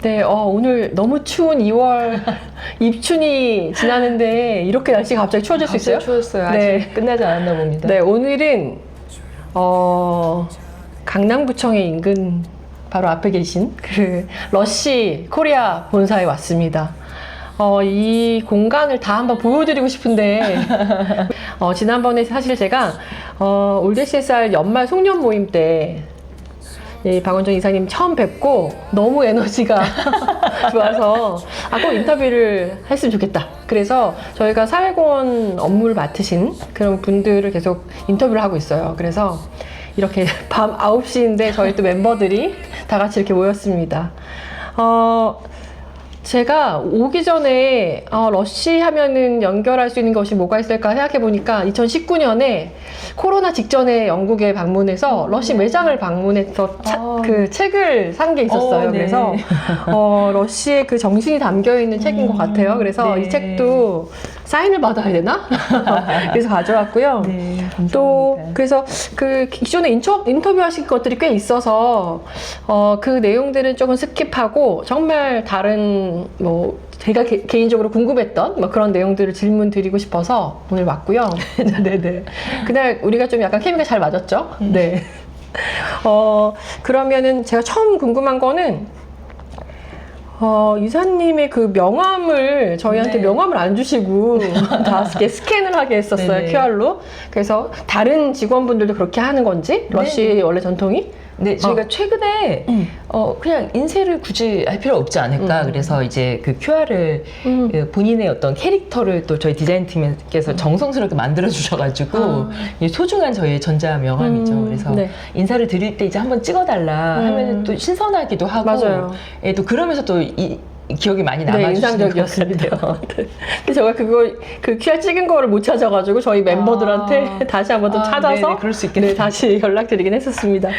네, 오늘 너무 추운 2월 입춘이 지나는데 이렇게 날씨가 갑자기 추워질 수 있어요? 추웠어요. 네. 아직 끝나지 않았나 봅니다. 네, 오늘은 강남구청의 인근 바로 앞에 계신 그 러쉬 코리아 본사에 왔습니다. 이 공간을 다 한번 보여드리고 싶은데 지난번에 사실 제가 올드 CSR 연말 송년 모임 때 박원정 이사님 처음 뵙고 너무 에너지가 좋아서 꼭 인터뷰를 했으면 좋겠다. 그래서 저희가 사회공헌 업무를 맡으신 그런 분들을 계속 인터뷰를 하고 있어요. 그래서 이렇게 밤 9시인데 저희 또 멤버들이 다 같이 이렇게 모였습니다. 제가 오기 전에 러쉬 하면은 연결할 수 있는 것이 뭐가 있을까 생각해 보니까 2019년에 코로나 직전에 영국에 방문해서 러쉬 매장을 방문해서 그 책을 산 게 있었어요. 네. 그래서 러쉬의 그 정신이 담겨 있는 책인 것 같아요. 그래서 네. 이 책도 사인을 받아야 되나? 그래서 가져왔고요. 네, 또 감사합니다. 그래서 그 기존에 인터뷰하신 것들이 꽤 있어서 그 내용들은 조금 스킵하고 정말 다른 뭐 제가 개인적으로 궁금했던 뭐 그런 내용들을 질문 드리고 싶어서 오늘 왔고요. 네네. 그날 우리가 좀 약간 케미가 잘 맞았죠? 네. 그러면은 제가 처음 궁금한 거는 이사님의 그 명함을 저희한테 네. 명함을 안 주시고 다 이렇게 스캔을 하게 했었어요. 네네. QR로. 그래서 다른 직원분들도 그렇게 하는 건지 러쉬 원래 전통이? 네, 저희가 최근에 그냥 인쇄를 굳이 할 필요 없지 않을까. 그래서 이제 그 QR을 그 본인의 어떤 캐릭터를 또 저희 디자인팀께서 정성스럽게 만들어 주셔가지고 소중한 저희의 전자 명함이죠. 그래서 네. 인사를 드릴 때 이제 한번 찍어달라 하면 또 신선하기도 하고, 맞아요. 예, 또 그러면서 또 기억이 많이 남아주시는 인상적이었습니다. 것 같아요. 근데 제가 그 QR 찍은 거를 못 찾아가지고 저희 멤버들한테 다시 한번 좀 찾아서 네네, 그럴 수 있겠네요. 네, 다시 연락드리긴 했었습니다.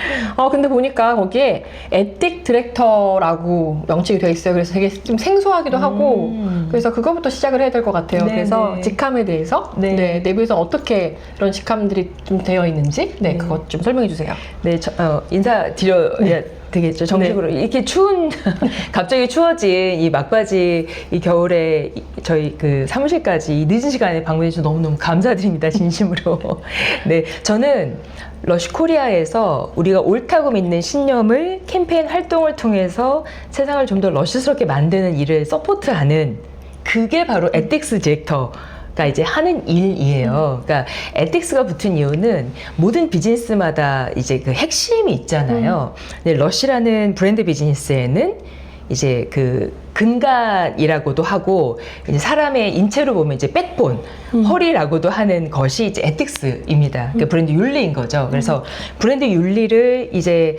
근데 보니까 거기에 에틱 디렉터라고 명칭이 되어 있어요. 그래서 되게 좀 생소하기도 하고 그래서 그거부터 시작을 해야 될 것 같아요. 네네. 그래서 직함에 대해서 네. 내부에서 어떻게 이런 직함들이 좀 되어 있는지 그것 좀 설명해 주세요. 네, 인사드려야 되겠죠. 정식으로. 이렇게 추운, 갑자기 추워진 이 막바지 이 겨울에 저희 그 사무실까지 이 늦은 시간에 방문해주셔서 너무너무 감사드립니다. 진심으로. 네, 저는 러쉬 코리아에서 우리가 옳다고 믿는 신념을 캠페인 활동을 통해서 세상을 좀 더 러쉬스럽게 만드는 일을 서포트하는 그게 바로 에틱스 디렉터. 가 이제 하는 일이에요. 그러니까 에틱스가 붙은 이유는 모든 비즈니스마다 이제 그 핵심이 있잖아요. 근데 러쉬라는 브랜드 비즈니스에는 이제 그 근간이라고도 하고 이제 사람의 인체로 보면 이제 백본, 허리라고도 하는 것이 이제 에틱스입니다. 그러니까 브랜드 윤리인 거죠. 그래서 브랜드 윤리를 이제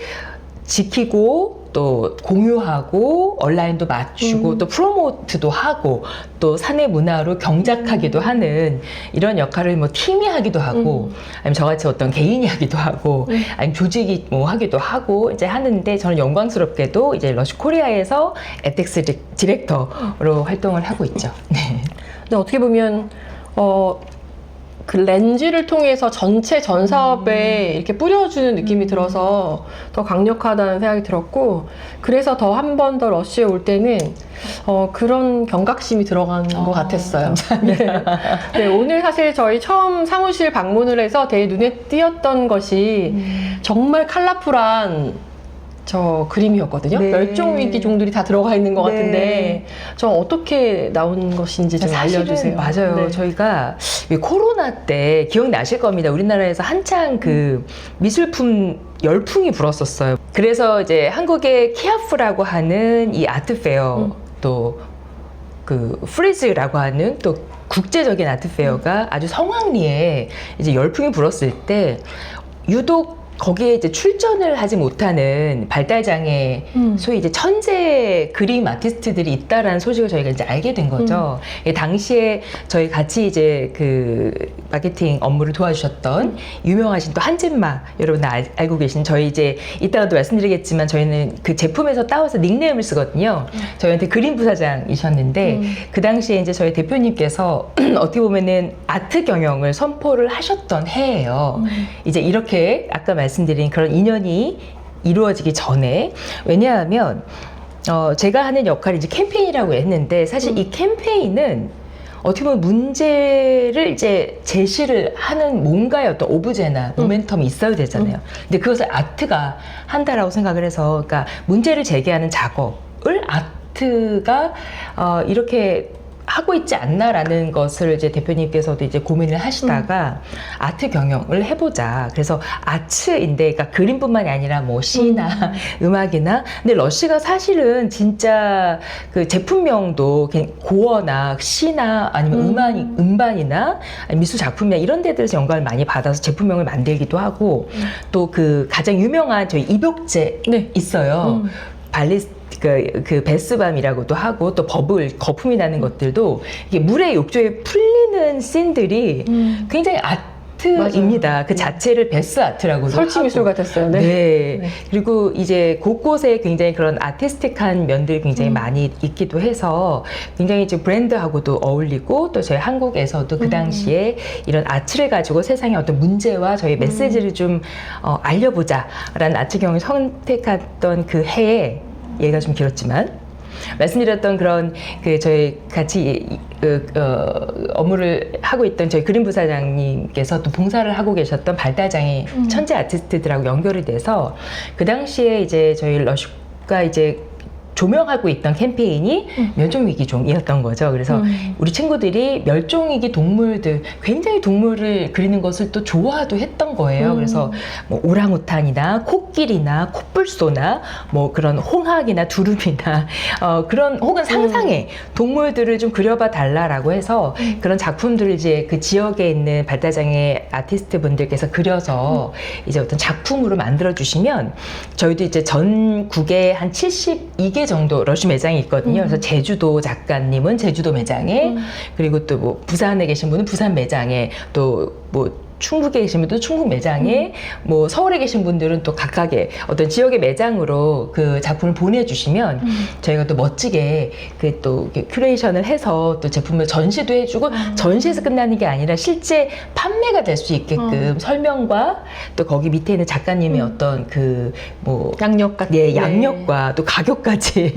지키고 또 공유하고 온라인도 맞추고 또 프로모트도 하고 또 사내 문화로 경작하기도 하는 이런 역할을 뭐 팀이 하기도 하고 아니면 저같이 어떤 개인이 하기도 하고 아니면 조직이 뭐 하기도 하고 이제 하는데 저는 영광스럽게도 이제 러쉬 코리아에서 에틱스 디렉터로 활동을 하고 있죠. 네. 근데 어떻게 보면 그 렌즈를 통해서 전체 전 사업에 이렇게 뿌려주는 느낌이 들어서 더 강력하다는 생각이 들었고 그래서 더 한 번 더 러쉬에 올 때는 그런 경각심이 들어간 것 같았어요. 감사합니다. 네, 오늘 사실 저희 처음 사무실 방문을 해서 되게 눈에 띄었던 것이 정말 컬러풀한 저 그림이었거든요. 네. 멸종위기 종들이 다 들어가 있는 것 네. 같은데 저 어떻게 나온 것인지 좀 사실은 알려주세요. 맞아요. 네. 저희가 코로나 때 기억나실 겁니다. 우리나라에서 한창 그 미술품 열풍이 불었었어요. 그래서 이제 한국의 키아프라고 하는 이 아트페어 또 그 프리즈라고 하는 또 국제적인 아트페어가 아주 성황리에 이제 열풍이 불었을 때 유독 거기에 이제 출전을 하지 못하는 발달장애 소위 이제 천재 그림 아티스트들이 있다라는 소식을 저희가 이제 알게 된 거죠. 당시에 저희 같이 이제 그 마케팅 업무를 도와주셨던 유명하신 또 한진마 여러분 알고 계신 저희 이제 이따가도 말씀드리겠지만 저희는 그 제품에서 따와서 닉네임을 쓰거든요. 저희한테 그림 부사장이셨는데 그 당시에 이제 저희 대표님께서 어떻게 보면은 아트 경영을 선포를 하셨던 해예요. 이제 이렇게 아까 말씀드린 그런 인연이 이루어지기 전에 왜냐하면 제가 하는 역할이 이제 캠페인이라고 했는데 사실 이 캠페인은 어떻게 보면 문제를 이제 제시를 하는 뭔가의 어떤 오브제나 모멘텀이 있어야 되잖아요. 근데 그것을 아트가 한다라고 생각을 해서, 그러니까 문제를 제기하는 작업을 아트가 이렇게 하고 있지 않나라는 것을 이제 대표님께서도 이제 고민을 하시다가 아트 경영을 해보자. 그래서 아츠인데, 그러니까 그림뿐만이 아니라 뭐 시나 음악이나, 근데 러쉬가 사실은 진짜 그 제품명도 그냥 고어나 시나 아니면 음반이나 아니면 미술 작품이나 이런 데들에서 영감을 많이 받아서 제품명을 만들기도 하고, 또 그 가장 유명한 저희 입욕제 네. 있어요. 그 베스밤이라고도 하고, 또 버블, 거품이 나는 것들도 이게 물에 욕조에 풀리는 씬들이 굉장히 아트입니다. 맞아요. 그 자체를 베스 아트라고도 설치 하고. 미술 같았어요. 네. 네. 그리고 이제 곳곳에 굉장히 그런 아티스틱한 면들이 굉장히 많이 있기도 해서 굉장히 이제 브랜드하고도 어울리고, 또 저희 한국에서도 그 당시에 이런 아트를 가지고 세상의 어떤 문제와 저희 메시지를 좀 알려보자라는 아트 경영을 선택했던 그 해에, 얘가 좀 길었지만 말씀드렸던 그런 그 저희 같이 업무를 하고 있던 저희 그림 부사장님께서 또 봉사를 하고 계셨던 발달장애 천재 아티스트들하고 연결이 돼서, 그 당시에 이제 저희 러쉬가 이제 조명하고 있던 캠페인이 멸종위기종이었던 거죠. 그래서 우리 친구들이 멸종위기 동물들, 굉장히 동물을 그리는 것을 또 좋아도 했던 거예요. 그래서 뭐 오랑우탄이나 코끼리나 코뿔소나 뭐 그런 홍학이나 두루미나 그런 혹은 상상의 동물들을 좀 그려봐 달라라고 해서 그런 작품들을 이제 그 지역에 있는 발달장애 아티스트 분들께서 그려서 이제 어떤 작품으로 만들어 주시면, 저희도 이제 전국에 한 72개 정도 러쉬 매장이 있거든요. 그래서 제주도 작가님은 제주도 매장에, 그리고 또 뭐 부산에 계신 분은 부산 매장에, 또 뭐 충북에 계신 분도 충북 매장에, 뭐 서울에 계신 분들은 또 각각의 어떤 지역의 매장으로 그 작품을 보내주시면 저희가 또 멋지게 그 또 큐레이션을 해서 또 제품을 전시도 해주고, 전시에서 끝나는 게 아니라 실제 판매가 될 수 있게끔 설명과, 또 거기 밑에 있는 작가님의 어떤 그 뭐 양력 같은. 예, 양력과 또 가격까지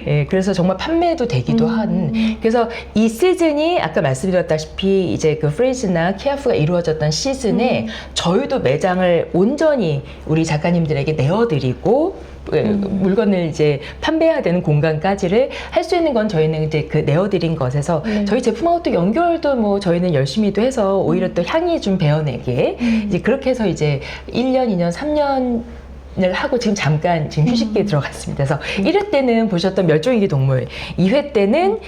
예, 그래서 정말 판매도 되기도 한. 그래서 이 시즌이 아까 말씀드렸다시피 이제 그 프레이즈나 키아프가 이루어졌던 시즌에 저희도 매장을 온전히 우리 작가님들에게 내어드리고, 물건을 이제 판매해야 되는 공간까지를 할 수 있는 건 저희는 이제 그 내어드린 것에서 저희 제품하고 또 연결도 뭐 저희는 열심히도 해서 오히려 또 향이 좀 배어내게 이제 그렇게 해서 이제 1년, 2년, 3년 을 하고 지금 잠깐 지금 휴식기에 들어갔습니다. 그래서 1회 때는 보셨던 멸종위기 동물, 2회 때는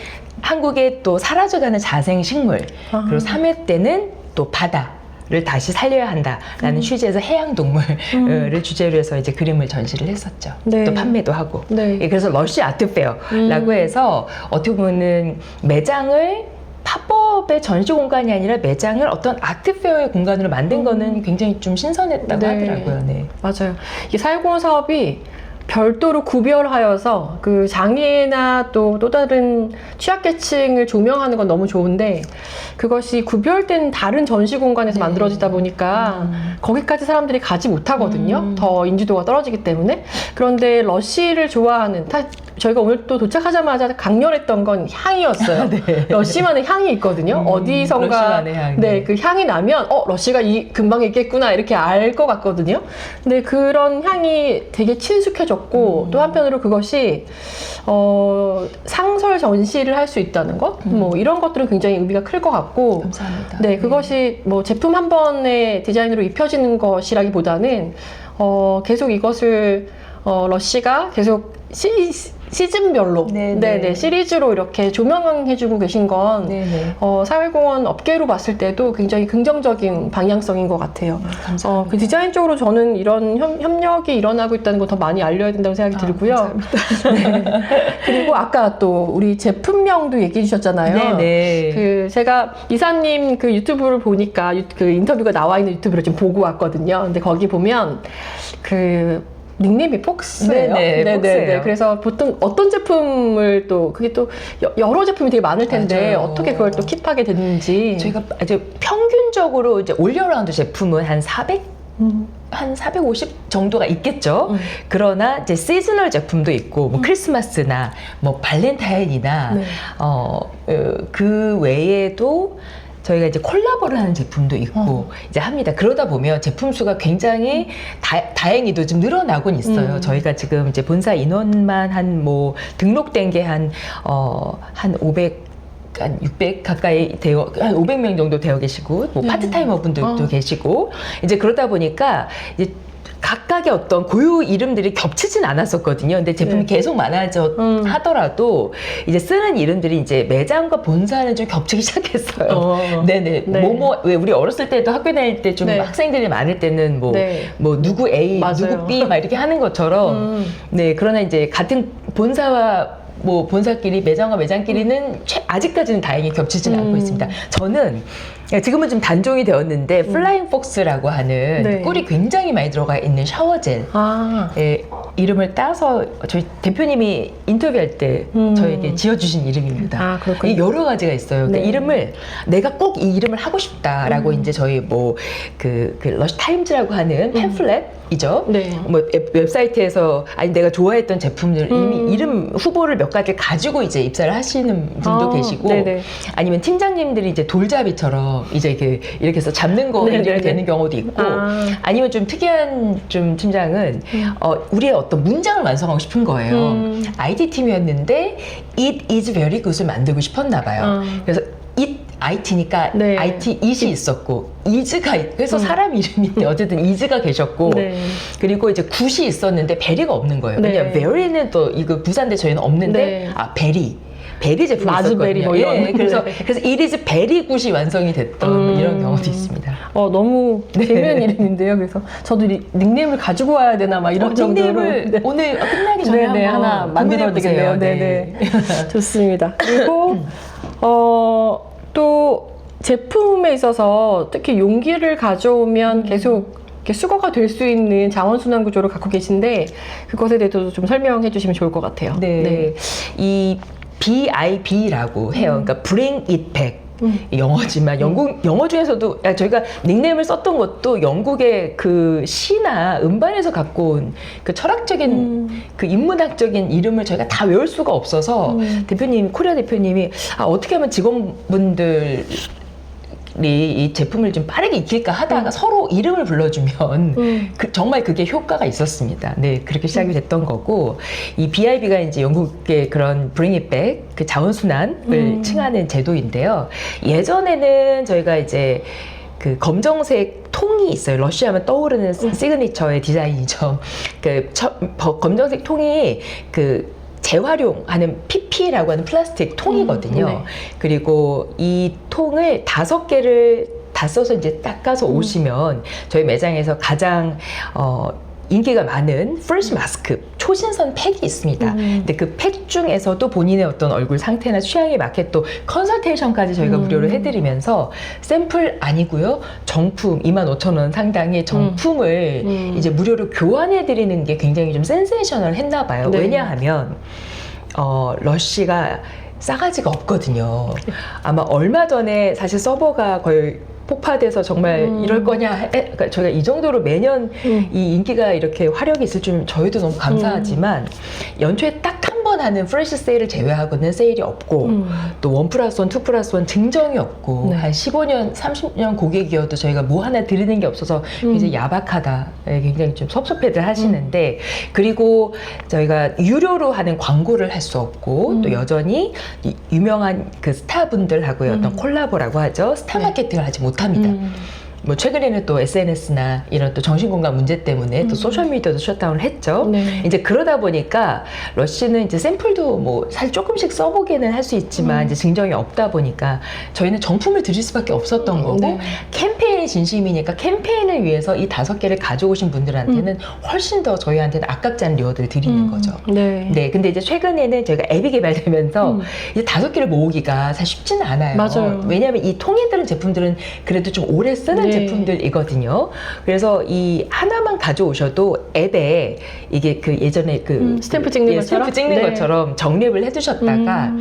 한국의 또 사라져가는 자생식물, 그리고 3회 때는 또 바다를 다시 살려야 한다라는 취지에서 해양동물을 주제로 해서 이제 그림을 전시를 했었죠. 네. 또 판매도 하고. 네. 예, 그래서 러쉬 아트페어라고 해서 어떻게 보면은 매장을 팝업의 전시 공간이 아니라 매장을 어떤 아트페어의 공간으로 만든 거는 굉장히 좀 신선했다고 하더라고요. 네. 맞아요. 이 사회공헌 사업이 별도로 구별하여서 그 장애나 또 다른 취약계층을 조명하는 건 너무 좋은데, 그것이 구별된 다른 전시 공간에서 만들어지다 보니까 거기까지 사람들이 가지 못하거든요. 더 인지도가 떨어지기 때문에. 그런데 러쉬를 좋아하는, 저희가 오늘 또 도착하자마자 강렬했던 건 향이었어요. 네. 러쉬만의 향이 있거든요. 어디선가 러쉬만의 향. 네, 그 향이 나면 러쉬가 이 근방에 있겠구나 이렇게 알 것 같거든요. 근데 그런 향이 되게 친숙해졌고, 또 한편으로 그것이 상설 전시를 할 수 있다는 것, 뭐 이런 것들은 굉장히 의미가 클 것 같고, 감사합니다. 네, 그것이 뭐 제품 한 번의 디자인으로 입혀지는 것이라기보다는 계속 이것을 러쉬가 계속 시즌별로 네네. 시리즈로 이렇게 조명해주고 계신 건 네네. 사회공헌 업계로 봤을 때도 굉장히 긍정적인 방향성인 것 같아요. 감사합니다. 그 디자인적으로 저는 이런 협력이 일어나고 있다는 걸 더 많이 알려야 된다고 생각이 들고요. 네. 그리고 아까 또 우리 제품명도 얘기해 주셨잖아요. 네네. 그 제가 이사님 그 유튜브를 보니까 그 인터뷰가 나와 있는 유튜브를 좀 보고 왔거든요. 근데 거기 보면 그 닉네임이 폭스예요. 네네, 폭스예요. 그래서 보통 어떤 제품을 또 그게 또 여러 제품이 되게 많을 텐데 맞아요. 어떻게 그걸 또 킵하게 됐는지. 저희가 이제 평균적으로 이제 올여라운드 제품은 한 400 한 450 정도가 있겠죠. 그러나 이제 시즈널 제품도 있고 뭐 크리스마스나 뭐 발렌타인이나 네. 그 외에도 저희가 이제 콜라보를 하는 제품도 있고 이제 합니다. 그러다 보면 제품 수가 굉장히 다행히도 좀 늘어나곤 있어요. 저희가 지금 이제 본사 인원만 한 뭐 등록된 게 한 500 한 600 가까이 한 500명 정도 되어 계시고 뭐 파트타이머 분들도 계시고 이제 그러다 보니까 이제 각각의 어떤 고유 이름들이 겹치진 않았었거든요. 근데 제품이 계속 많아져 하더라도 이제 쓰는 이름들이 이제 매장과 본사는 좀 겹치기 시작했어요. 네네. 네. 왜 우리 어렸을 때도 학교 다닐 때 좀 네. 학생들이 많을 때는 뭐 네. 누구 A, 맞아요. 누구 B 막 이렇게 하는 것처럼 네. 그러나 이제 같은 본사와 뭐 본사끼리 매장과 매장끼리는 아직까지는 다행히 겹치지는 않고 있습니다. 저는 지금은 좀 단종이 되었는데 플라잉 폭스라고 하는 네. 꿀이 굉장히 많이 들어가 있는 샤워젤 이름을 따서 저희 대표님이 인터뷰할 때 저에게 지어주신 이름입니다. 아, 그렇군요. 이 여러 가지가 있어요. 그러니까 네. 이름을 내가 꼭 이 이름을 하고 싶다라고 이제 저희 뭐 그 러쉬 타임즈라고 하는 팸플렛이죠. 네. 뭐 웹사이트에서 아니 내가 좋아했던 제품들 이미 이름 후보를 몇 가지 가지고 이제 입사를 하시는 분도 계시고 네네. 아니면 팀장님들이 이제 돌잡이처럼 이제 이렇게 해서 잡는 거 네네네. 이렇게 되는 경우도 있고 아니면 좀 특이한 좀 팀장은 우리의 어떤 문장을 완성하고 싶은 거예요. IT 팀이었는데 it is very good을 만들고 싶었나 봐요. 그래서 it IT니까 네. IT it이 있었고 is가 그래서 사람 이름인데 어쨌든 is가 계셨고 네. 그리고 이제 good이 있었는데 very가 없는 거예요. 네. 왜냐면 very는 또 이거 부산대 저희는 없는데 네. 베리 제품이 라즈베리 있었거든요. 뭐 이런. 예, 그래서 네. it is very good이 완성이 됐던 이런 경우도 있습니다. 너무 재미있는 이름인데요. 그래서 저도 닉네임을 가지고 와야 되나 막 이런 정도로. 닉네임을 네. 오늘 끝나기 전에 네네, 한번 하나 만들어야 되겠네요. 고민해보세요. 네네. 좋습니다. 그리고, 또 제품에 있어서 특히 용기를 가져오면 계속 이렇게 수거가 될 수 있는 자원순환 구조를 갖고 계신데 그것에 대해서도 좀 설명해 주시면 좋을 것 같아요. 네. 이 BIB라고 해요. 그러니까 Bring It Back. 영어지만 영어 중에서도 저희가 닉네임을 썼던 것도 영국의 그 시나 음반에서 갖고 온 그 철학적인 그 인문학적인 이름을 저희가 다 외울 수가 없어서 코리아 대표님이 어떻게 하면 직원분들 이 제품을 좀 빠르게 익힐까 하다가 서로 이름을 불러주면 정말 그게 효과가 있었습니다. 네, 그렇게 시작이 됐던 거고 이 BIB가 이제 영국의 그런 Bring It Back 그 자원순환을 칭하는 제도인데요. 예전에는 저희가 이제 그 검정색 통이 있어요. 러쉬하면 떠오르는 시그니처의 디자인이죠. 그 검정색 통이 그 재활용하는 PP라고 하는 플라스틱 통이거든요. 네. 그리고 이 통을 5개를 다 써서 이제 닦아서 오시면 저희 매장에서 가장 인기가 많은 프레시 마스크 초신선 팩이 있습니다. 근데 그 팩 중에서도 본인의 어떤 얼굴 상태나 취향에 맞게 또 컨설테이션까지 저희가 무료로 해드리면서 샘플 아니고요. 정품 25,000원 상당의 정품을 이제 무료로 교환해드리는 게 굉장히 좀 센세이셔널 했나 봐요. 네. 왜냐하면 러쉬가 싸가지가 없거든요. 아마 얼마 전에 사실 서버가 거의 폭파돼서 정말 이럴 거냐 그러니까 저희가 이 정도로 매년 이 인기가 이렇게 화력이 있을 줄 저희도 너무 감사하지만 연초에 딱 한 번 하는 프레시 세일을 제외하고는 세일이 없고 또 1+1, 2+1 증정이 없고 네. 한 15년, 30년 고객이어도 저희가 뭐 하나 드리는 게 없어서 굉장히 야박하다 굉장히 좀 섭섭해들 하시는데 그리고 저희가 유료로 하는 광고를 할 수 없고 또 여전히 유명한 그 스타분들하고의 어떤 콜라보라고 하죠. 스타 마케팅을 하지 못합니다. 뭐 최근에는 또 SNS나 이런 또 정신건강 문제 때문에 또 소셜미디어도 셧다운을 했죠. 네. 이제 그러다 보니까 러쉬는 이제 샘플도 뭐 사실 조금씩 써보기는 할 수 있지만 이제 증정이 없다 보니까 저희는 정품을 드릴 수밖에 없었던 거고 네. 캠페인이 진심이니까 캠페인을 위해서 이 5개를 가져오신 분들한테는 훨씬 더 저희한테는 아깝지 않은 리워드를 드리는 거죠. 네. 네, 근데 이제 최근에는 저희가 앱이 개발되면서 이제 5개를 모으기가 사실 쉽지는 않아요. 맞아요. 왜냐하면 이 통에 들은 제품들은 그래도 좀 오래 쓰는 네. 제품들이거든요. 그래서 이 하나만 가져오셔도 앱에 이게 그 예전에 그 스탬프 찍는 것처럼? 스탬프 찍는 네. 것처럼 정립을 해두셨다가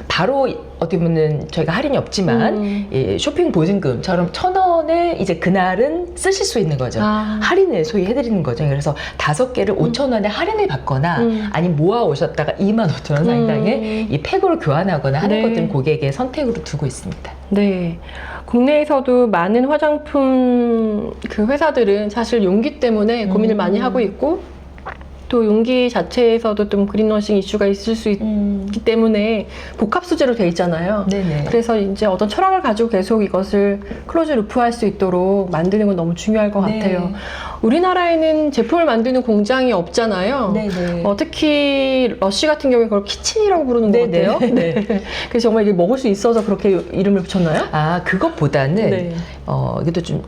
바로 어떻게 보면 저희가 할인이 없지만 이 쇼핑 보증금처럼 1,000원을 이제 그날은 쓰실 수 있는 거죠. 할인을 소위 해드리는 거죠. 그래서 5개를 5,000원에 할인을 받거나 아니면 모아 오셨다가 25,000원 상당의 이 팩으로 교환하거나 하는 네. 것들은 고객의 선택으로 두고 있습니다. 네. 국내에서도 많은 화장품 그 회사들은 사실 용기 때문에 고민을 많이 하고 있고, 또 용기 자체에서도 좀 그린워싱 이슈가 있을 수 있기 때문에 복합 소재로 돼 있잖아요. 네네. 그래서 이제 어떤 철학을 가지고 계속 이것을 클로즈 루프할 수 있도록 만드는 건 너무 중요할 것 네. 같아요. 우리나라에는 제품을 만드는 공장이 없잖아요. 네네. 특히 러쉬 같은 경우에 그걸 키친이라고 부르는 것 네네. 같아요. 네. 그래서 정말 이게 먹을 수 있어서 그렇게 이름을 붙였나요? 아, 그것보다는 네. 이것도 좀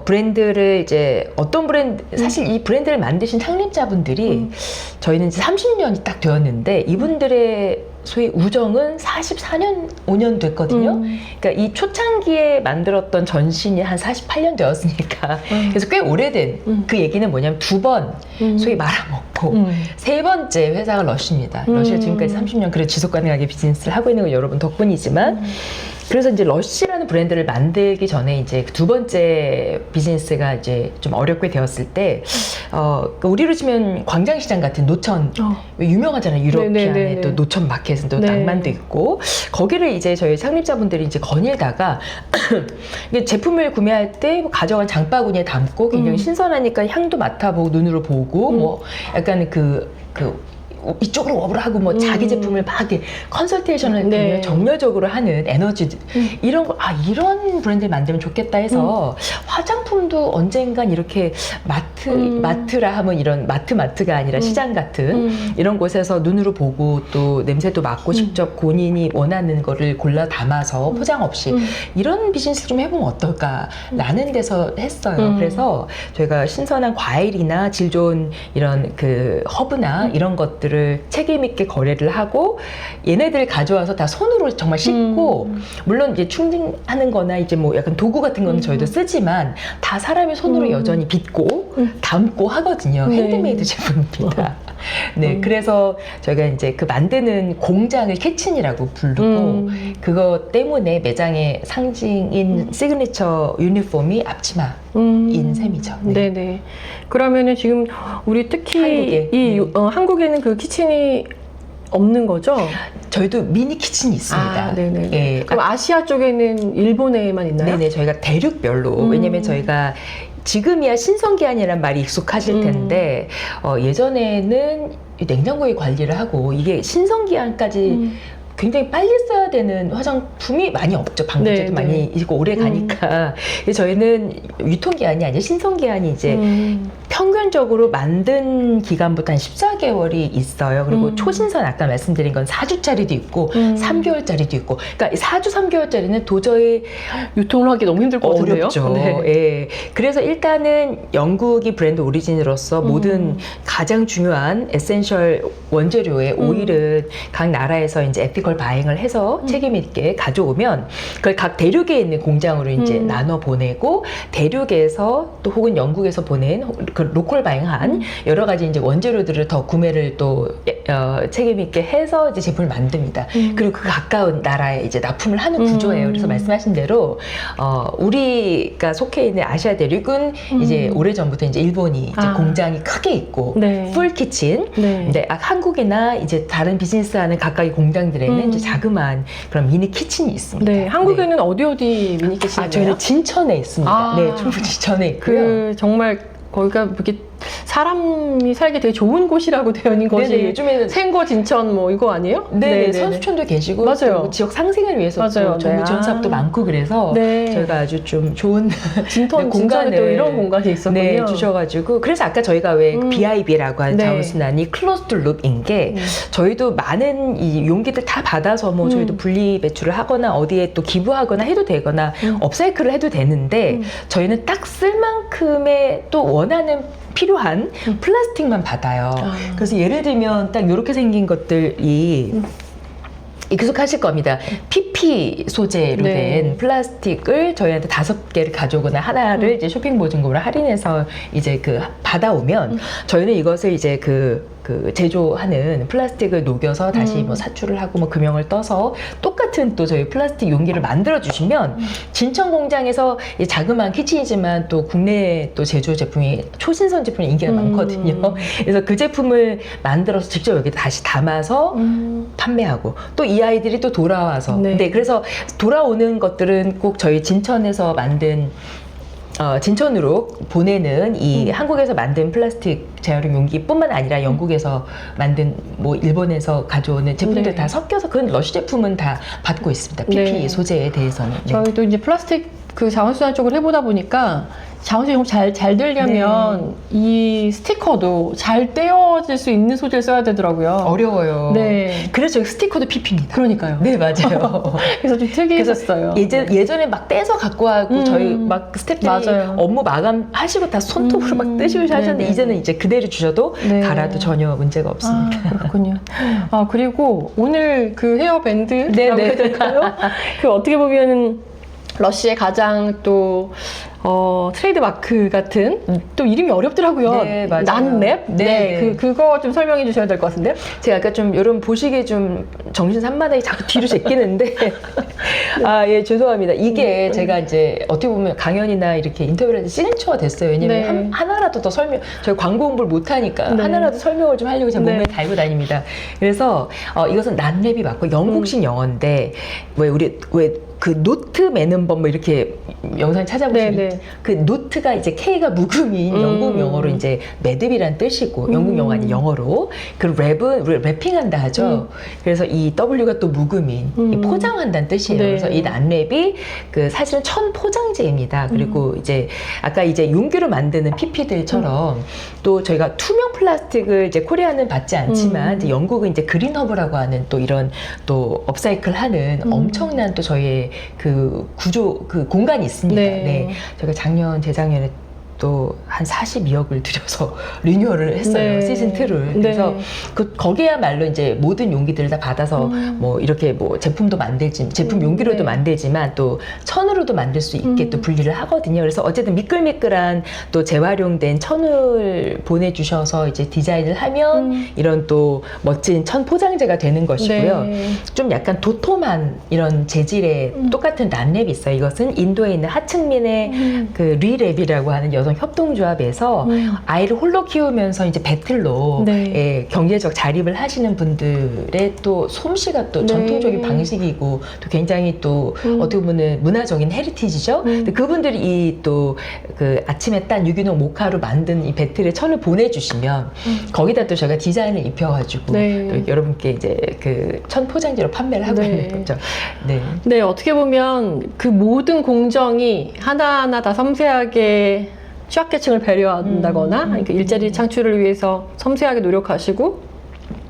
브랜드를 이제 어떤 브랜드 사실 이 브랜드를 만드신 창립자분들이 저희는 이제 30년이 딱 되었는데 이분들의 소위 우정은 44년, 5년 됐거든요. 그러니까 이 초창기에 만들었던 전신이 한 48년 되었으니까 그래서 꽤 오래된 그 얘기는 뭐냐면 2번 소위 말아먹고 세 번째 회사가 러쉬입니다. 러쉬가 지금까지 30년 그래 지속 가능하게 비즈니스를 하고 있는 건 여러분 덕분이지만 그래서 이제 러쉬라는 브랜드를 만들기 전에 이제 두 번째 비즈니스가 이제 좀 어렵게 되었을 때, 우리로 치면 광장시장 같은 노천, 유명하잖아요. 유럽 네네네네. 안에 또 노천 마켓은 또 네. 낭만도 있고, 거기를 이제 저희 창립자분들이 이제 거닐다가, 이게 제품을 구매할 때뭐 가져간 장바구니에 담고 굉장히 신선하니까 향도 맡아보고 눈으로 보고, 뭐 약간 이쪽으로 워블 하고 뭐 자기 제품을 막 이렇게 컨설테이션을 네. 굉장히 정열적으로 하는 에너지 이런 거 이런 브랜드를 만들면 좋겠다 해서 화장품도 언젠간 이렇게 마트라 하면 이런 마트가 아니라 시장 같은 이런 곳에서 눈으로 보고 또 냄새도 맡고 직접 본인이 원하는 거를 골라 담아서 포장 없이 이런 비즈니스 좀 해보면 어떨까라는 데서 했어요. 그래서 저희가 신선한 과일이나 질 좋은 이런 그 허브나 이런 것들을 책임 있게 거래를 하고 얘네들 가져와서 다 손으로 정말 씻고 물론 이제 충전하는 거나 이제 뭐 약간 도구 같은 거는 저희도 쓰지만 다 사람이 손으로 여전히 빚고 담고 하거든요. 네. 핸드메이드 제품입니다. 네, 그래서 저희가 이제 그 만드는 공장을 캐친이라고 부르고 그것 때문에 매장의 상징인 시그니처 유니폼이 앞치마인 셈이죠. 네. 네네. 그러면은 지금 우리 특히 한국에, 한국에는 그 키친이 없는 거죠? 저희도 미니 키친이 있습니다. 아, 네네. 예, 그럼 아시아 쪽에는 일본에만 있나요? 네네, 저희가 대륙별로 왜냐면 저희가 지금이야 신성기한이라는 말이 익숙하실 텐데 예전에는 이 냉장고에 관리를 하고 이게 신성기한까지 굉장히 빨리 써야 되는 화장품이 많이 없죠. 방부제도 네, 많이 네. 있고 오래 가니까 저희는 유통기한이 아니라 신성기한이 이제 평균적으로 만든 기간부터 한 14개월이 있어요. 그리고 초신선 아까 말씀드린 건 4주짜리도 있고 3개월짜리도 있고 그러니까 4주 3개월짜리는 도저히 유통을 하기 너무 힘들 것 같은데요? 어렵죠. 네. 예. 그래서 일단은 영국이 브랜드 오리진으로서 모든 가장 중요한 에센셜 원재료의 오일은 각 나라에서 이제 에티컬 바잉을 해서 책임 있게 가져오면 그걸 각 대륙에 있는 공장으로 이제 나눠 보내고 대륙에서 또 혹은 영국에서 보낸 그 로컬 바잉한 여러 가지 이제 원재료들을 더 구매를 또 책임 있게 해서 이제 제품을 만듭니다. 그리고 그 가까운 나라에 이제 납품을 하는 구조예요. 그래서 말씀하신 대로 우리가 속해 있는 아시아 대륙은 이제 오래전부터 이제 일본이 이제 공장이 크게 있고 네. 풀 키친. 네. 근데 한국이나 이제 다른 비즈니스하는 각각의 공장들에는 이제 자그마한 그런 미니 키친이 있습니다. 네. 한국에는 어디 미니 키친이에요? 저희는 진천에 있습니다. 네, 충북 진천에 있고요. 그 정말 거기가 이렇게 사람이 살기 되게 좋은 곳이라고 되어 있는 것이 네네, 요즘에는 생거 진천 뭐 이거 아니에요? 네, 선수촌도 계시고 맞아요. 또 지역 상생을 위해서 맞아요. 또 정부 네. 지원사업도 많고 그래서 네. 저희가 아주 좀 좋은 진천에 공간을 또 이런 공간이 있었군요. 네, 주셔가지고 그래서 아까 저희가 왜 BIB라고 하는 네. 자원순환이 클로즈드 룹인 게 저희도 많은 이 용기들 다 받아서 뭐 저희도 분리 배출을 하거나 어디에 또 기부하거나 해도 되거나 업사이클을 해도 되는데 저희는 딱 쓸 만큼의 또 원하는 필요한 플라스틱만 받아요. 그래서 예를 들면 딱 이렇게 생긴 것들이 익숙하실 겁니다. PP 소재로 네. 된 플라스틱을 저희한테 5개를 가져오거나 하나를 이제 쇼핑 보증금으로 할인해서 이제 그 받아오면 저희는 이것을 이제 그 제조하는 플라스틱을 녹여서 다시 뭐 사출을 하고 뭐 금형을 떠서 똑같은 똑같은 또 저희 플라스틱 용기를 만들어 주시면 진천 공장에서 이 자그마한 키친이지만 또 국내 또 제조 제품이 초신선 제품이 인기가 많거든요. 그래서 그 제품을 만들어서 직접 여기 다시 담아서 판매하고 또 이 아이들이 또 돌아와서 네. 그래서 돌아오는 것들은 꼭 저희 진천에서 만든 진천으로 보내는 이 한국에서 만든 플라스틱 재활용 용기뿐만 아니라 영국에서 만든 뭐 일본에서 가져오는 제품들 네. 다 섞여서 그런 러쉬 제품은 다 받고 있습니다. PP 네. 소재에 대해서는. 네. 저희도 이제 플라스틱 그 자원순환 쪽을 해보다 보니까 자원순환이 잘 되려면 이 스티커도 잘 떼어질 수 있는 소재를 써야 되더라고요. 어려워요. 네. 그래서 저희 스티커도 PP입니다. 그러니까요. 네, 맞아요. 그래서 좀 특이했었어요. 예전에 막 떼서 갖고 와고 저희 막 스태프들이 맞아요. 업무 마감하시고 다 손톱으로 막 떼시고 하셨는데 네네. 이제는 이제 그대로 주셔도 네. 갈아도 전혀 문제가 없습니다. 아, 그렇군요. 아, 그리고 오늘 그 헤어밴드라고 네네. 해야 될까요? 그 어떻게 보면은 러쉬의 가장 또 트레이드 마크 같은 또 이름이 어렵더라고요. 네, 맞아요. 난랩? 네. 그거 좀 설명해 주셔야 될 것 같은데요. 제가 아까 좀 여러분 보시기에 좀 정신 산만하게 자꾸 뒤로 제끼는데 아, 예, 죄송합니다. 이게 제가 이제 어떻게 보면 강연이나 이렇게 인터뷰를 할 때 시그니처가 됐어요. 왜냐면 네. 하나라도 더 저희 광고 공부를 못하니까 네. 하나라도 설명을 좀 하려고 제 몸에 네. 달고 다닙니다. 그래서 이것은 난랩이 맞고 영국식 영어인데 왜 그 노트 매는 법 뭐 이렇게 영상 찾아보시면 네, 네. 그 노트가 이제 K가 묵음인 영국 영어로 이제 매듭이란 뜻이고 영국 영어 아닌 영어로 그 랩은 우리 랩핑한다 하죠. 그래서 이 W가 또 묵음인 이 포장한다는 뜻이에요. 네. 그래서 이 난랩이 그 사실은 천 포장재입니다. 그리고 이제 아까 이제 용기로 만드는 PP들처럼 또 저희가 투명 플라스틱을 이제 코리아는 받지 않지만 이제 영국은 이제 그린허브라고 하는 또 이런 또 업사이클하는 엄청난 또 저희의 그 구조 그 공간이 있습니다. 네. 네. 제가 재작년에 또 한 42억을 들여서 리뉴얼을 했어요. 네. 시즌 2를. 그래서 거기야말로 이제 모든 용기들을 다 받아서 뭐 이렇게 뭐 제품도 제품 용기로도 네. 만들지만 또 천으로도 만들 수 있게 또 분리를 하거든요. 그래서 어쨌든 미끌미끌한 또 재활용된 천을 보내주셔서 이제 디자인을 하면 이런 또 멋진 천 포장재가 되는 것이고요. 네. 좀 약간 도톰한 이런 재질의 똑같은 난랩이 있어요. 이것은 인도에 있는 하층민의 그 리랩이라고 하는 여성 협동조합에서 아이를 홀로 키우면서 이제 배틀로 네. 예, 경제적 자립을 하시는 분들의 또 솜씨가 또 네. 전통적인 방식이고 또 굉장히 또 어떻게 보면 문화적인 헤리티지죠. 근데 그분들이 이 또 그 아침에 딴 유기농 모카로 만든 이 배틀의 천을 보내주시면 거기다 또 저희가 디자인을 입혀가지고 네. 또 여러분께 이제 그 천 포장지로 판매를 하고 네. 있는 거죠. 네. 네, 어떻게 보면 그 모든 공정이 하나하나 다 섬세하게 취약계층을 배려한다거나 그 일자리 창출을 위해서 섬세하게 노력하시고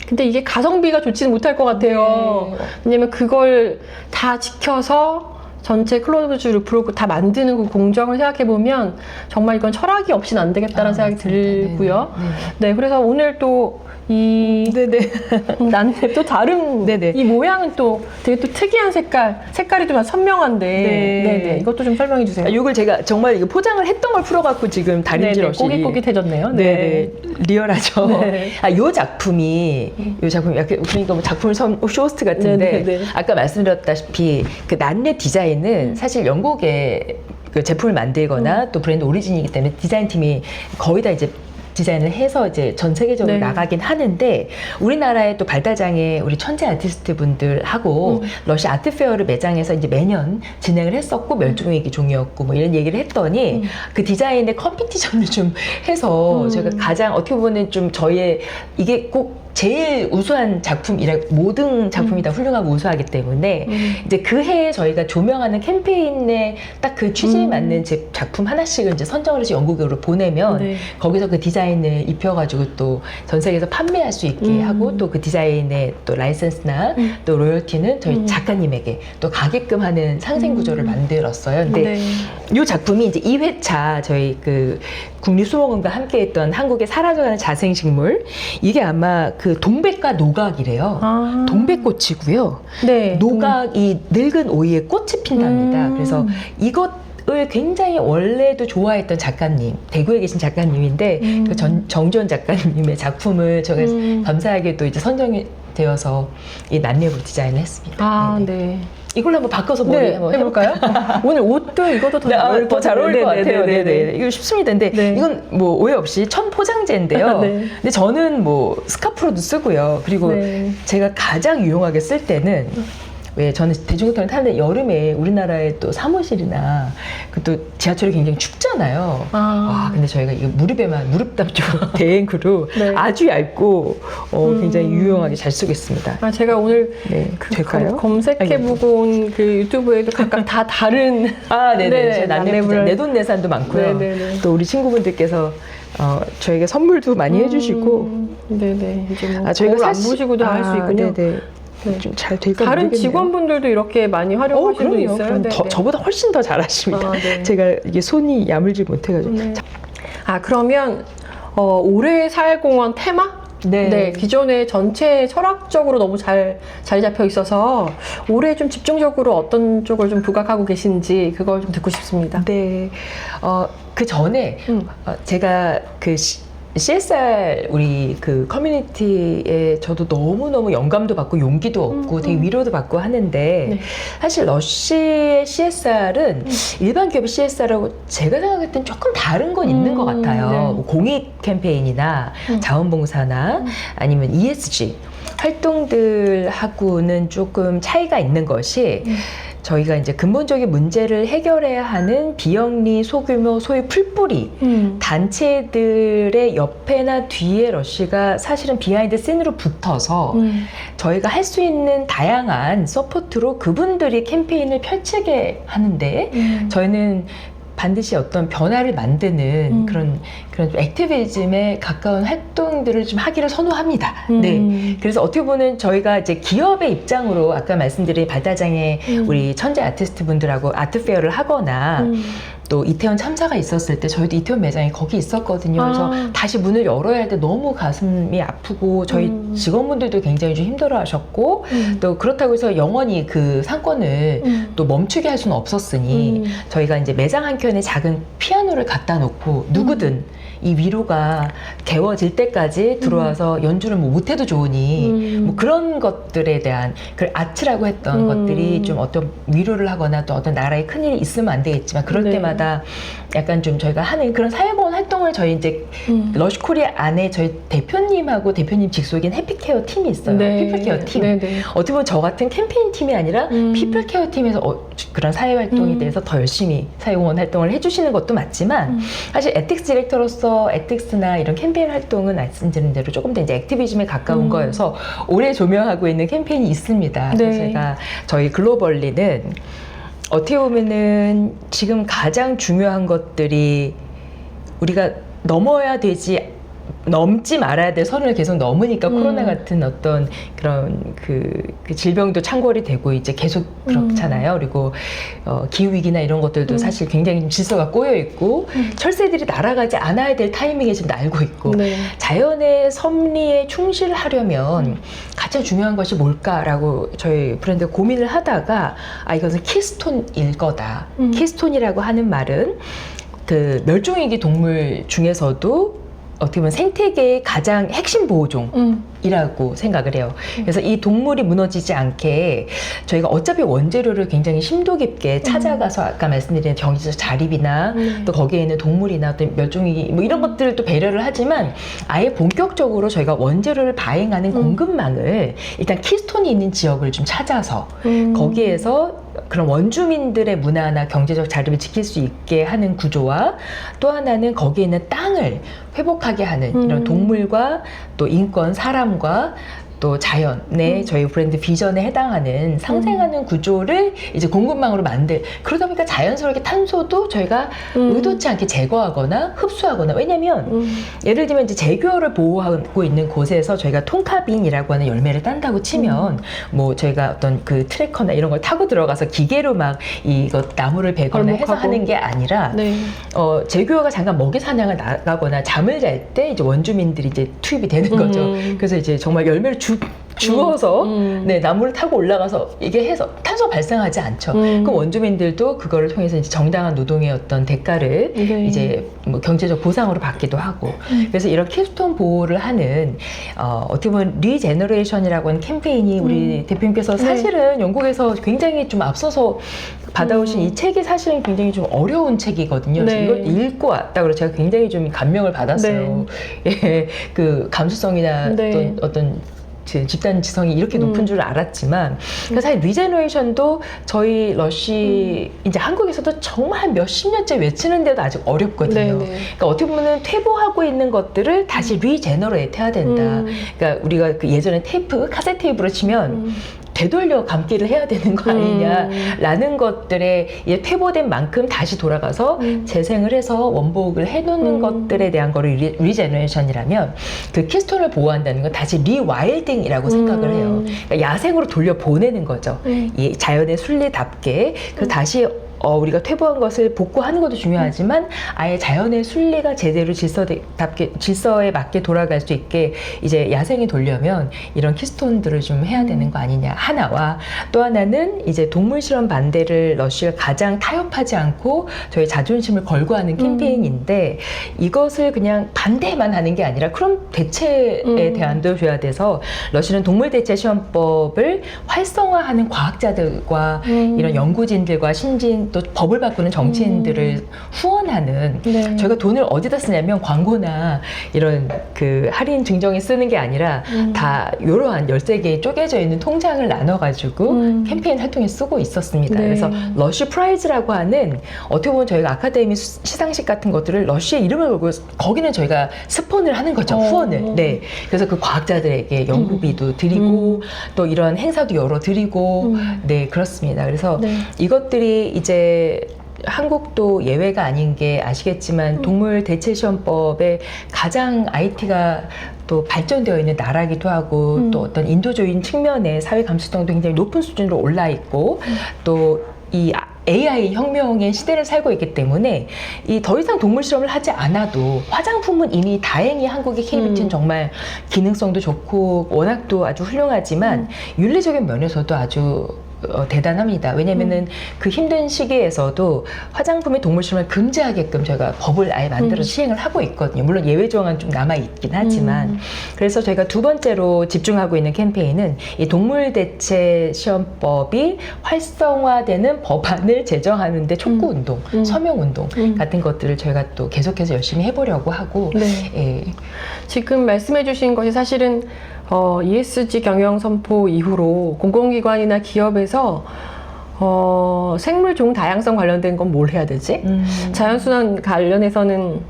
근데 이게 가성비가 좋지는 못할 것 같아요. 네. 왜냐면 그걸 다 지켜서 전체 클로즈 루프로 다 만드는 그 공정을 생각해보면 정말 이건 철학이 없이는 안 되겠다는 생각이 들고요. 네, 그래서 오늘 또 이 네네. 나는 또 다른 네네. 이 모양은 또 되게 또 특이한 색깔이 좀 선명한데 네. 네네 이것도 좀 설명해 주세요. 이걸 제가 정말 이거 포장을 했던 걸 풀어갖고 지금 다림질 네네, 없이 꼬깃꼬깃해졌네요. 네네 리얼하죠. 네. 요 작품이 약간 그러니까 뭐 작품을 쇼호스트 같은데 네네네. 아까 말씀드렸다시피 그 난랩 디자인은 사실 영국의 그 제품을 만들거나 또 브랜드 오리진이기 때문에 디자인팀이 거의 다 이제 디자인을 해서 이제 전 세계적으로 네. 나가긴 하는데 우리나라의 또 발달장애 우리 천재 아티스트 분들하고 러시 아트페어를 매장에서 이제 매년 진행을 했었고 멸종위기 종이었고 뭐 이런 얘기를 했더니 그 디자인의 컴피티션을 좀 해서 제가 가장 어떻게 보면 좀 저희의 이게 꼭 제일 우수한 작품이라 모든 작품이 다 훌륭하고 우수하기 때문에 이제 그 해에 저희가 조명하는 캠페인에 딱 그 취지에 맞는 제 작품 하나씩을 이제 선정을 해서 영국으로 보내면 네. 거기서 그 디자인을 입혀가지고 또 전 세계에서 판매할 수 있게 하고 또 그 디자인의 또 라이센스나 또 로열티는 저희 작가님에게 또 가게끔 하는 상생 구조를 만들었어요. 근데 네. 이 작품이 이제 2회차 저희 그 국립수목원과 함께했던 한국의 사라져가는 자생식물 이게 아마 그 동백과 노각이래요. 아. 동백꽃이고요. 네. 노각이 늙은 오이에 꽃이 핀답니다. 그래서 이것을 굉장히 원래도 좋아했던 작가님, 대구에 계신 작가님인데 그 정지원 작가님의 작품을 제가 감사하게도 이제 선정이 되어서 이 난리부로 디자인을 했습니다. 아, 네네. 네. 이걸로 한번 바꿔서 머리 네, 한번 해볼까요? 오늘 옷도 이것도 더 잘 어울릴 것 같아요. 네네. 네네. 이거 쉽습니다. 근데 네. 이건 뭐 오해 없이 천 포장재인데요. 네. 근데 저는 뭐 스카프로도 쓰고요. 그리고 네. 제가 가장 유용하게 쓸 때는 왜 저는 대중교통을 타는데 여름에 우리나라의 또 사무실이나 그 또 지하철이 굉장히 춥잖아요. 아. 근데 저희가 이거 무릎담 쪽 대행구로 네. 아주 얇고 굉장히 유용하게 잘 쓰겠습니다. 아, 제가 오늘 네, 될까요? 검색해보고 온 그 유튜브에도 각각 다 다른 네네. 네, 저희 난내부자, 내돈내산도 많고요. 네네네. 또 우리 친구분들께서 저에게 선물도 많이 해주시고 네네. 이제 뭐 저희가 거울 안 보시고도 할 수 있군요. 네네. 네. 좀 잘 될까 다른 모르겠네요. 직원분들도 이렇게 많이 활용하시는 분 있어요? 그럼 네, 네. 저보다 훨씬 더 잘하십니다. 네. 제가 이게 손이 야물지 못해가지고. 네. 그러면 올해 사회공헌 테마? 네. 기존에 전체 철학적으로 너무 잘 잡혀 있어서 올해 좀 집중적으로 어떤 쪽을 좀 부각하고 계신지 그걸 좀 듣고 싶습니다. 네. 그 전에 제가 그 CSR 우리 그 커뮤니티에 저도 너무너무 영감도 받고 용기도 얻고 되게 위로도 받고 하는데 네. 사실 러쉬의 CSR은 일반 기업의 CSR하고 제가 생각할 땐 조금 다른 건 있는 것 같아요. 네. 뭐 공익 캠페인이나 자원봉사나 아니면 ESG 활동들하고는 조금 차이가 있는 것이 저희가 이제 근본적인 문제를 해결해야 하는 비영리 소규모 소위 풀뿌리 단체들의 옆에나 뒤에 러쉬가 사실은 비하인드 씬으로 붙어서 저희가 할 수 있는 다양한 서포트로 그분들이 캠페인을 펼치게 하는데 저희는 반드시 어떤 변화를 만드는 그런 액티비즘에 가까운 활동들을 좀 하기를 선호합니다. 네. 그래서 어떻게 보면 저희가 이제 기업의 입장으로 아까 말씀드린 발달장애 우리 천재 아티스트 분들하고 아트페어를 하거나 또 이태원 참사가 있었을 때 저희도 이태원 매장이 거기 있었거든요. 그래서 다시 문을 열어야 할 때 너무 가슴이 아프고 저희 직원분들도 굉장히 좀 힘들어 하셨고 또 그렇다고 해서 영원히 그 상권을 또 멈추게 할 수는 없었으니 저희가 이제 매장 한켠에 작은 피아노를 갖다 놓고 누구든 이 위로가 개워질 때까지 들어와서 연주를 뭐 못해도 좋으니 뭐 그런 것들에 대한 그 아트라고 했던 것들이 좀 어떤 위로를 하거나 또 어떤 나라에 큰일이 있으면 안 되겠지만 그럴 네. 때마다 약간 좀 저희가 하는 그런 사회보험 활동을 저희 이제 러쉬코리아 안에 저희 대표님하고 대표님 직속인 해피케어 팀이 있어요. 네. 피플케어 팀. 네, 네. 어떻게 보면 저 같은 캠페인 팀이 아니라 피플케어 팀에서 그런 사회 활동에 대해서 더 열심히 사회공헌 활동을 해주시는 것도 맞지만 사실 에틱스 디렉터로서 에틱스나 이런 캠페인 활동은 말씀드린 대로 조금 더 이제 액티비즘에 가까운 거여서 올해 조명하고 있는 캠페인이 있습니다. 네. 그래서 제가 저희 글로벌리는 어떻게 보면은 지금 가장 중요한 것들이 우리가 넘지 말아야 될 선을 계속 넘으니까 코로나 같은 어떤 그런 그 질병도 창궐이 되고 이제 계속 그렇잖아요. 그리고 기후위기나 이런 것들도 사실 굉장히 좀 질서가 꼬여 있고 철새들이 날아가지 않아야 될 타이밍에 지금 날고 있고 네. 자연의 섭리에 충실하려면 가장 중요한 것이 뭘까라고 저희 브랜드가 고민을 하다가 이것은 키스톤일 거다. 키스톤이라고 하는 말은 그 멸종위기 동물 중에서도 어떻게 보면 생태계의 가장 핵심 보호종이라고 생각을 해요. 그래서 이 동물이 무너지지 않게 저희가 어차피 원재료를 굉장히 심도 깊게 찾아가서 아까 말씀드린 경제적 자립이나 또 거기에 있는 동물이나 어떤 멸종위기 뭐 이런 것들을 또 배려를 하지만 아예 본격적으로 저희가 원재료를 바행하는 공급망을 일단 키스톤이 있는 지역을 좀 찾아서 거기에서 그런 원주민들의 문화나 경제적 자립을 지킬 수 있게 하는 구조와 또 하나는 거기에 있는 땅을 회복하게 하는 이런 동물과 또 인권, 사람과 또 자연의 저희 브랜드 비전에 해당하는 상생하는 구조를 이제 공급망으로 그러다 보니까 자연스럽게 탄소도 저희가 의도치 않게 제거하거나 흡수하거나 왜냐면 예를 들면 이제 제교를 보호하고 있는 곳에서 저희가 통카빈이라고 하는 열매를 딴다고 치면 뭐 저희가 어떤 그 트래커나 이런 걸 타고 들어가서 기계로 막 이거 나무를 베거나 해서 하는 게 아니라 네. 제교가 잠깐 먹이 사냥을 나가거나 잠을 잘 때 이제 원주민들이 이제 투입이 되는 거죠. 그래서 이제 정말 열매를 주워서 네, 나무를 타고 올라가서 이게 해서 탄소 발생하지 않죠. 그럼 원주민들도 그거를 통해서 이제 정당한 노동의 어떤 대가를 네. 이제 뭐 경제적 보상으로 받기도 하고 그래서 이런 คี스톤 보호를 하는 어떻게 보면 리제너레이션이라고 하는 캠페인이 우리 대표님께서 사실은 영국에서 굉장히 좀 앞서서 받아오신 이 책이 사실은 굉장히 좀 어려운 책이거든요. 네. 이걸 읽고 왔다 그래서 제가 굉장히 좀 감명을 받았어요. 예, 그 감수성이나 네. 어떤 집단 지성이 이렇게 높은 줄 알았지만 사실 리제너레이션도 저희 러쉬 이제 한국에서도 정말 몇십 년째 외치는데도 아직 어렵거든요. 네, 네. 그러니까 어떻게 보면 퇴보하고 있는 것들을 다시 리제너레이트 해야 된다. 그러니까 우리가 그 예전에 테이프, 카세트 테이프로 치면 되돌려 감기를 해야 되는 거 아니냐라는 것들에 퇴보된 만큼 다시 돌아가서 재생을 해서 원복을 해놓는 것들에 대한 거를 리제너레이션이라면 그 키스톤을 보호한다는 건 다시 리와일딩이라고 생각을 해요. 그러니까 야생으로 돌려 보내는 거죠. 이 자연의 순리답게 그 다시 우리가 퇴보한 것을 복구하는 것도 중요하지만 아예 자연의 순리가 제대로 질서에 맞게 돌아갈 수 있게 이제 야생에 돌려면 이런 키스톤들을 좀 해야 되는 거 아니냐 하나와 또 하나는 이제 동물 실험 반대를 러쉬가 가장 타협하지 않고 저희 자존심을 걸고 하는 캠페인인데 이것을 그냥 반대만 하는 게 아니라 그럼 대체에 대안도 줘야 돼서 러쉬는 동물 대체 시험법을 활성화하는 과학자들과 이런 연구진들과 신진 또 법을 바꾸는 정치인들을 후원하는 네. 저희가 돈을 어디다 쓰냐면 광고나 이런 그 할인 증정에 쓰는 게 아니라 다 이러한 13개의 쪼개져 있는 통장을 나눠가지고 캠페인 활동에 쓰고 있었습니다. 네. 그래서 러쉬 프라이즈라고 하는 어떻게 보면 저희가 아카데미 시상식 같은 것들을 러쉬의 이름을 걸고 거기는 저희가 스폰을 하는 거죠. 후원을. 네. 그래서 그 과학자들에게 연구비도 드리고 또 이런 행사도 열어 드리고 네, 그렇습니다. 그래서 네. 이것들이 이제 한국도 예외가 아닌 게 아시겠지만 동물 대체 시험법에 가장 IT가 또 발전되어 있는 나라기도 하고 또 어떤 인도주의 측면의 사회 감수성도 굉장히 높은 수준으로 올라 있고 또 이 AI 혁명의 시대를 살고 있기 때문에 이 더 이상 동물 실험을 하지 않아도 화장품은 이미 다행히 한국의 KBT는 정말 기능성도 좋고 워낙도 아주 훌륭하지만 윤리적인 면에서도 아주 대단합니다. 왜냐면은 그 힘든 시기에서도 화장품의 동물 실험을 금지하게끔 저희가 법을 아예 만들어 시행을 하고 있거든요. 물론 예외 조항은 좀 남아 있긴 하지만 그래서 저희가 두 번째로 집중하고 있는 캠페인은 이 동물 대체 시험법이 활성화되는 법안을 제정하는데 촉구 운동, 서명 운동 같은 것들을 저희가 또 계속해서 열심히 해보려고 하고 네. 예. 지금 말씀해주신 것이 사실은 ESG 경영 선포 이후로 공공기관이나 기업에서 생물 종 다양성 관련된 건 뭘 해야 되지? 자연순환 관련해서는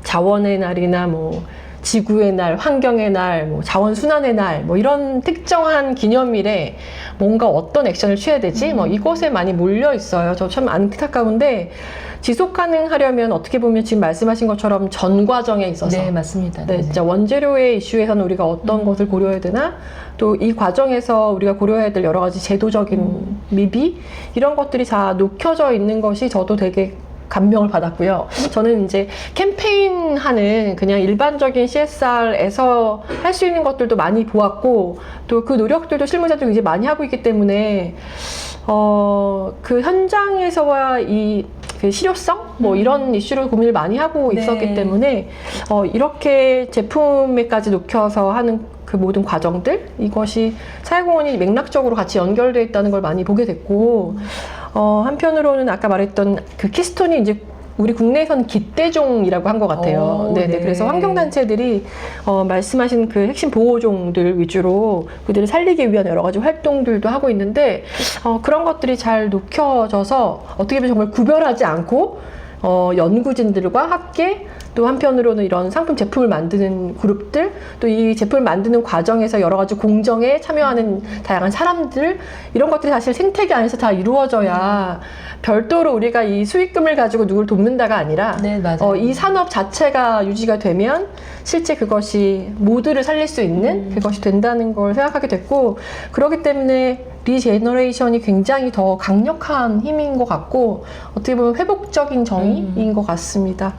자원의 날이나 뭐 지구의 날, 환경의 날, 뭐 자원순환의 날, 뭐 이런 특정한 기념일에 뭔가 어떤 액션을 취해야 되지? 뭐 이것에 많이 몰려 있어요. 저 참 안타까운데 지속 가능하려면 어떻게 보면 지금 말씀하신 것처럼 전 과정에 있어서 네, 맞습니다. 네, 진짜 원재료의 이슈에서는 우리가 어떤 것을 고려해야 되나 또 이 과정에서 우리가 고려해야 될 여러 가지 제도적인 미비 이런 것들이 다 녹혀져 있는 것이 저도 되게 감명을 받았고요. 저는 이제 캠페인 하는 그냥 일반적인 CSR에서 할 수 있는 것들도 많이 보았고 또 그 노력들도 실무자들이 이제 많이 하고 있기 때문에 그 현장에서와 그 실효성? 뭐 이런 이슈로 고민을 많이 하고 네. 있었기 때문에 이렇게 제품에까지 녹여서 하는 그 모든 과정들 이것이 사회공헌이 맥락적으로 같이 연결되어 있다는 걸 많이 보게 됐고 한편으로는 아까 말했던 그 키스톤이 이제 우리 국내에서는 기대종이라고 한 것 같아요. 네네. 네. 그래서 환경단체들이 말씀하신 그 핵심 보호종들 위주로 그들을 살리기 위한 여러 가지 활동들도 하고 있는데 그런 것들이 잘 녹여져서 어떻게 보면 정말 구별하지 않고 연구진들과 함께 또 한편으로는 이런 상품 제품을 만드는 그룹들 또 이 제품을 만드는 과정에서 여러 가지 공정에 참여하는 다양한 사람들 이런 것들이 사실 생태계 안에서 다 이루어져야 별도로 우리가 이 수익금을 가지고 누구를 돕는다가 아니라 네, 맞아요. 이 산업 자체가 유지가 되면 실제 그것이 모두를 살릴 수 있는 그것이 된다는 걸 생각하게 됐고 그렇기 때문에 리제너레이션이 굉장히 더 강력한 힘인 것 같고 어떻게 보면 회복적인 정의인 것 같습니다.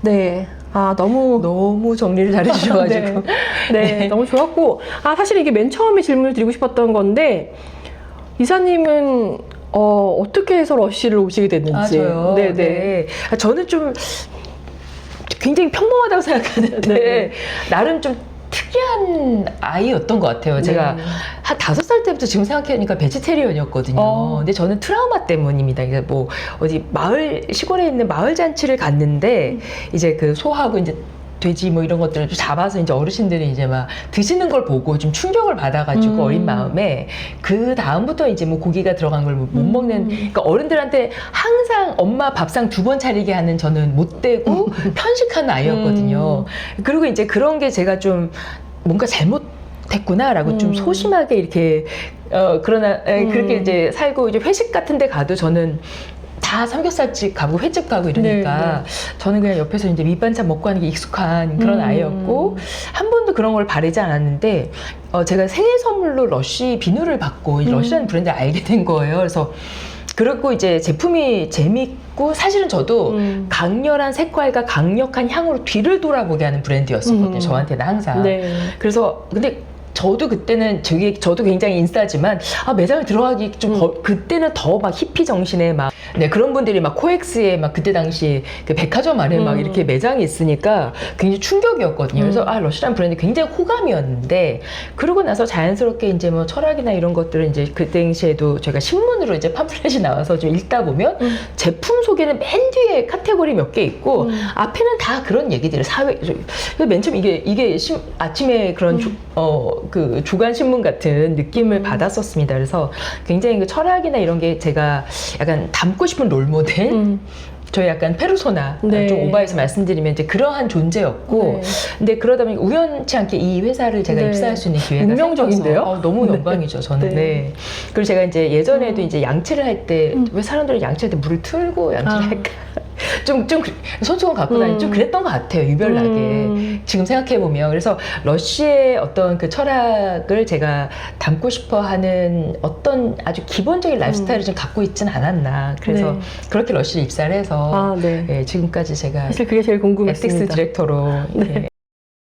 네. 아, 너무 정리를 잘해주셔가지고. 네, 너무 좋았고. 아, 사실 이게 맨 처음에 질문을 드리고 싶었던 건데, 이사님은, 어떻게 해서 러쉬를 오시게 됐는지. 아, 저요? 네네. 네. 아, 저는 좀 굉장히 평범하다고 생각하는데, 네. 나름 좀 특이한 아이였던 것 같아요. 제가 네. 한 5살 때부터 지금 생각해보니까 베지테리언이었거든요. 근데 저는 트라우마 때문입니다. 이게 뭐 어디 시골에 있는 마을 잔치를 갔는데 이제 그 소하고 이제 돼지 뭐 이런 것들을 좀 잡아서 이제 어르신들이 이제 막 드시는 걸 보고 좀 충격을 받아가지고 어린 마음에 그 다음부터 이제 뭐 고기가 들어간 걸 못 먹는, 그러니까 어른들한테 항상 엄마 밥상 2번 차리게 하는 저는 못되고 편식한 아이였거든요. 그리고 이제 그런 게 제가 좀 뭔가 잘못했구나라고 좀 소심하게 이렇게 그러나 그렇게 이제 살고, 이제 회식 같은 데 가도 저는 다 삼겹살집 가고 횟집 가고 이러니까 저는 그냥 옆에서 이제 밑반찬 먹고 하는 게 익숙한 그런 아이였고, 한 번도 그런 걸 바라지 않았는데 제가 생일 선물로 러쉬 비누를 받고 이 러쉬라는 브랜드를 알게 된 거예요. 그래서 그리고 이제 제품이 재밌고, 사실은 저도 강렬한 색깔과 강력한 향으로 뒤를 돌아보게 하는 브랜드였었거든요. 저한테는 항상. 네. 그래서 근데 저도 그때는 저도 굉장히 인싸지만 매장에 들어가기 좀 그때는 더 막 히피 정신에 막 그런 분들이 막 코엑스에 막 그때 당시 그 백화점 안에 막 이렇게 매장이 있으니까 굉장히 충격이었거든요. 그래서 러쉬라는 브랜드 굉장히 호감이었는데, 그러고 나서 자연스럽게 이제 뭐 철학이나 이런 것들을 이제 그 당시에도 제가 신문으로 이제 팜플렛이 나와서 좀 읽다 보면 제품 소개는 맨 뒤에 카테고리 몇 개 있고 앞에는 다 그런 얘기들을 맨 처음 이게 아침에 그런 그 주간 신문 같은 느낌을 받았었습니다. 그래서 굉장히 그 철학이나 이런 게 제가 약간 닮고 싶은 롤모델, 저희 약간 페르소나, 네. 좀 오버해서 말씀드리면 이제 그러한 존재였고, 네. 근데 그러다 보니 우연치 않게 이 회사를 제가 네. 입사할 수 있는 기회가 운명적인데요? 생겨서 너무 영광이죠, 저는. 네. 네. 그리고 제가 이제 예전에도 이제 양치를 할 때 왜 사람들이 양치할 때 물을 틀고 양치를 할까? 좀 손수건 갖고 다니고 좀 그랬던 것 같아요, 유별나게. 지금 생각해보면. 그래서 러쉬의 어떤 그 철학을 제가 담고 싶어 하는 어떤 아주 기본적인 라이프스타일을 좀 갖고 있진 않았나. 그래서 네. 그렇게 러쉬를 입사를 해서 네. 지금까지 제가 사실 그게 제일 궁금했습니다. 에틱스 디렉터로 네.